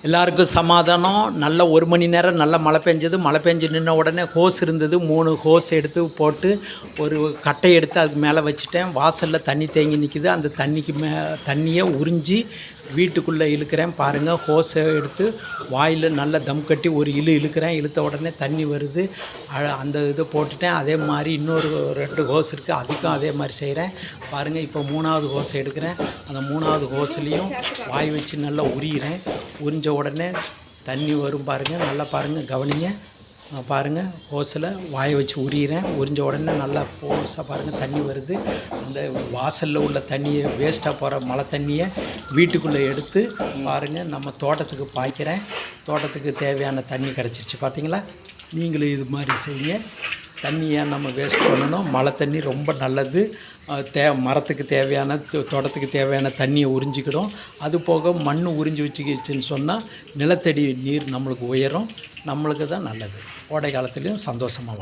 எல்லாருக்கும் சமாதானம். நல்ல 1 மணி நேரம் நல்ல மழை பெஞ்சது. மழை பெஞ்சு நின்ன உடனே ஹோஸ் இருந்தது. 3 ஹோஸ் எடுத்து போட்டு ஒரு கட்டை எடுத்து அதுக்கு மேலே வச்சுட்டேன். வாசலில் தண்ணி தேங்கி நிற்கிது. அந்த தண்ணியை உறிஞ்சி வீட்டுக்குள்ளே இழுக்கிறேன். பாருங்கள், ஹோஸை எடுத்து வாயில் நல்லா தம் கட்டி ஒரு இழுக்கிறேன். இழுத்த உடனே தண்ணி வருது. அந்த இதை போட்டுட்டேன். அதே மாதிரி இன்னொரு 2 ஹோஸ் இருக்குது, அதுக்கும் அதே மாதிரி செய்கிறேன். பாருங்கள், இப்போ 3வது ஹோஸை எடுக்கிறேன். அந்த 3வது ஹோஸ்லேயும் வாய் வச்சு நல்லா உரிகிறேன். உறிஞ்ச உடனே தண்ணி வரும் பாருங்கள். நல்லா பாருங்கள், கவனிங்க. பாருங்கள், ஹோஸில் வாயை வச்சு உரிகிறேன். உறிஞ்ச உடனே நல்லா ஃபோர்ஸாக பாருங்கள் தண்ணி வருது. அந்த வாசலில் உள்ள தண்ணியை, வேஸ்ட்டாக போகிற மழை தண்ணியை வீட்டுக்குள்ளே எடுத்து பாருங்கள் நம்ம தோட்டத்துக்கு பாய்க்கிறேன். தோட்டத்துக்கு தேவையான தண்ணி கிடச்சிருச்சு. பார்த்தீங்களா? நீங்களும் இது மாதிரி செய்யுங்க. தண்ணியை நம்ம வேஸ்ட் பண்ணணும். மழை தண்ணி ரொம்ப நல்லது. மரத்துக்கு தேவையான, தோட்டத்துக்கு தேவையான தண்ணியை உறிஞ்சிக்கிடும். அது போக மண் உறிஞ்சி வச்சுக்கிச்சுன்னு சொன்னால் நிலத்தடி நீர் நம்மளுக்கு உயரும். நம்மளுக்கு தான் நல்லது. கோடை காலத்துலேயும் சந்தோஷமாக